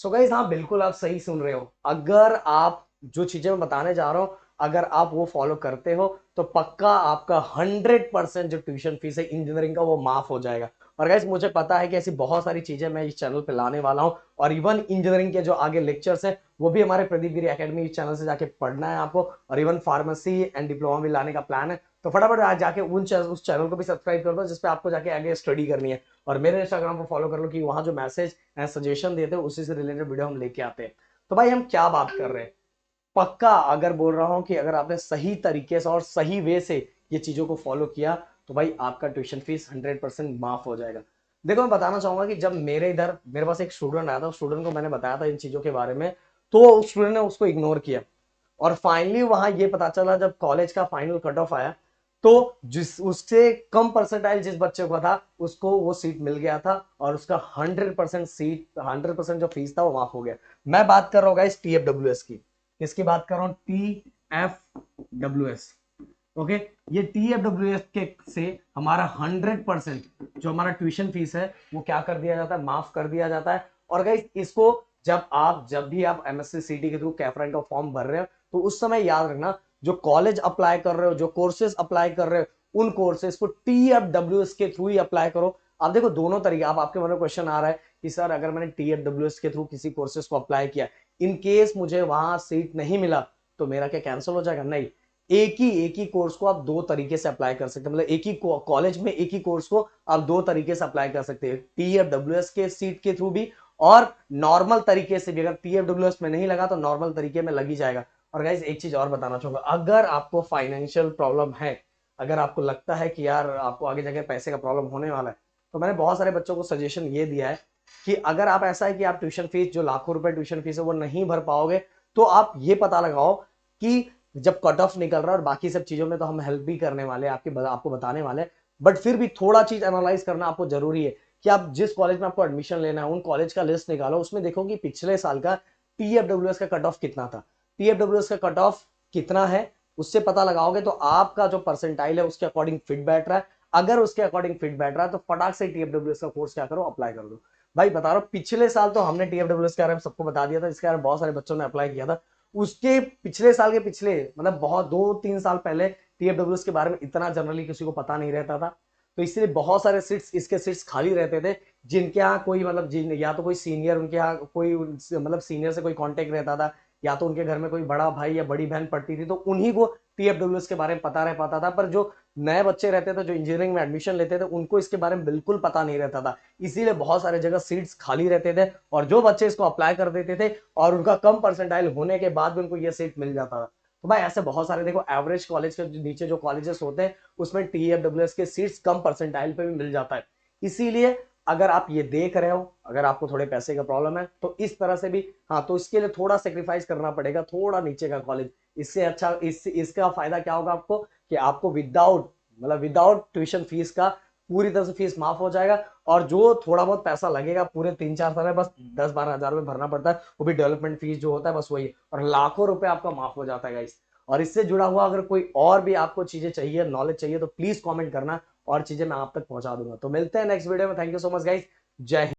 So guys, हाँ बिल्कुल आप सही सुन रहे हो। अगर आप जो चीजें मैं बताने जा रहा हूँ, अगर आप वो फॉलो करते हो तो पक्का आपका 100% जो ट्यूशन फीस है इंजीनियरिंग का वो माफ हो जाएगा। और गाइस मुझे पता है कि ऐसी बहुत सारी चीजें मैं इस चैनल पे लाने वाला हूँ, और इवन इंजीनियरिंग के जो आगे लेक्चर्स है वो भी हमारे प्रदीप गिरी एकेडमी चैनल से जाके पढ़ना है आपको। और इवन फार्मेसी एंड डिप्लोमा भी लाने का प्लान है। तो फटाफट आज जाके उस चैनल को भी सब्सक्राइब कर दो जिसपे आपको जाके आगे स्टडी करनी है। और मेरे इंस्टाग्राम को फॉलो कर लो कि वहां जो मैसेज सजेशन देते हो उसी से रिलेटेड वीडियो हम लेके आते हैं। तो भाई हम क्या बात कर रहे हैं, पक्का अगर बोल रहा हूं कि अगर आपने सही तरीके से और सही वे से ये चीजों को फॉलो किया तो भाई आपका ट्यूशन फीस 100% माफ हो जाएगा। देखो मैं बताना चाहूंगा कि जब मेरे पास एक स्टूडेंट आया था, स्टूडेंट को मैंने बताया था इन चीजों के बारे में, तो स्टूडेंट ने उसको इग्नोर किया। और फाइनली वहां ये पता चला जब कॉलेज का फाइनल कट ऑफ आया, तो जिस उससे कम परसेंटाइल जिस बच्चे को था उसको वो सीट मिल गया था, और उसका 100% जो फीस था वो माफ हो गया। मैं बात कर रहा हूँ गाइस TFWS की। किसकी बात कर रहा हूँ? TFWS। ओके। ये TFWS के से हमारा 100% जो हमारा ट्यूशन फीस है वो क्या कर दिया जाता है, माफ कर दिया जाता है। और गाइस इसको जब भी आप MSc CT के थ्रू कैफराइन का फॉर्म भर रहे हो तो उस समय याद रखना, जो कॉलेज अप्लाई कर रहे हो, जो कोर्सेज अप्लाई कर रहे हो, उन कोर्सेज को TFWS के थ्रू ही अप्लाई करो। आप देखो दोनों तरीके, आप आपके मन में क्वेश्चन आ रहा है कि सर अगर मैंने TFWS के थ्रू किसी कोर्सेज को अप्लाई किया, इन केस मुझे वहां सीट नहीं मिला तो मेरा क्या कैंसिल हो जाएगा? नहीं। एक ही कोर्स को आप दो तरीके से अप्लाई कर सकते हैं, मतलब एक ही कॉलेज में एक ही कोर्स को आप दो तरीके से अप्लाई कर सकते हैं, TFWS के सीट के थ्रू भी और नॉर्मल तरीके से भी। अगर TFWS में नहीं लगा तो नॉर्मल तरीके में लग ही जाएगा। और गाइस एक चीज और बताना चाहूंगा, अगर आपको फाइनेंशियल प्रॉब्लम है, अगर आपको लगता है कि यार आपको आगे जाके पैसे का प्रॉब्लम होने वाला है, तो मैंने बहुत सारे बच्चों को सजेशन ये दिया है कि अगर आप ऐसा है कि आप ट्यूशन फीस जो लाखों रुपए ट्यूशन फीस है वो नहीं भर पाओगे, तो आप ये पता लगाओ कि जब कट ऑफ निकल रहा है, और बाकी सब चीजों में तो हम हेल्प भी करने वाले हैं, आपको बताने वाले हैं, बट फिर भी थोड़ा चीज एनालाइज करना आपको जरूरी है कि आप जिस कॉलेज में आपको एडमिशन लेना है उन कॉलेज का लिस्ट निकालो, उसमें देखो कि पिछले साल का TFWS का कट ऑफ कितना था, TFWS का कट ऑफ कितना है, उससे पता लगाओगे तो आपका जो परसेंटाइल है उसके अकॉर्डिंग फिट बैठ रहा है। अगर उसके अकॉर्डिंग फिट बैठ रहा है तो फटाक से TFWS का कोर्स क्या करो, अप्लाई कर दो। भाई बता रहा हूं, पिछले साल तो हमने TFWS के बारे में सबको बता दिया था, इसके बारे में बहुत सारे बच्चों ने अप्लाई किया था। उसके पिछले साल के पिछले मतलब बहुत 2-3 साल पहले TFWS के बारे में इतना जनरली किसी को पता नहीं रहता था। तो इसलिए बहुत सारे सीट्स, इसके सीट्स खाली रहते थे, जिनके यहाँ कोई मतलब जिन या तो कोई सीनियर, उनके यहाँ कोई मतलब सीनियर से कोई कांटेक्ट रहता था, या तो उनके घर में कोई बड़ा भाई या बड़ी बहन पढ़ती थी तो उन्हीं को TFWS के बारे में पता रह पाता था। पर जो नए बच्चे रहते थे जो इंजीनियरिंग में एडमिशन लेते थे उनको इसके बारे में बिल्कुल पता नहीं रहता था, इसीलिए बहुत सारे जगह सीट्स खाली रहते थे, और जो बच्चे इसको अप्लाई कर देते थे और उनका कम परसेंटाइल होने के बाद भी उनको ये सीट मिल जाता था। तो भाई ऐसे बहुत सारे देखो, एवरेज कॉलेज के नीचे जो कॉलेजेस होते हैं उसमें TFWS के सीट्स कम परसेंटाइल पे भी मिल जाता है। इसीलिए अगर आप ये देख रहे हो, अगर आपको थोड़े पैसे का प्रॉब्लम है तो इस तरह से भी, हाँ तो इसके लिए थोड़ा सेक्रीफाइस करना पड़ेगा, थोड़ा नीचे का कॉलेज। इससे अच्छा इसका फायदा क्या होगा आपको कि आपको विदाउट ट्यूशन फीस का पूरी तरह से फीस माफ हो जाएगा। और जो थोड़ा बहुत पैसा लगेगा पूरे 3-4 साल में, बस 10-12 हजार रुपए भरना पड़ता है, वो भी डेवलपमेंट फीस जो होता है बस वही, और लाखों रुपए आपका माफ हो जाता है गाइस। और इससे जुड़ा हुआ अगर कोई और भी आपको चीजें चाहिए, नॉलेज चाहिए, तो प्लीज कमेंट करना और चीजें मैं आप तक पहुंचा दूंगा। तो मिलते हैं नेक्स्ट वीडियो में। Thank you so much guys. जय हिंद।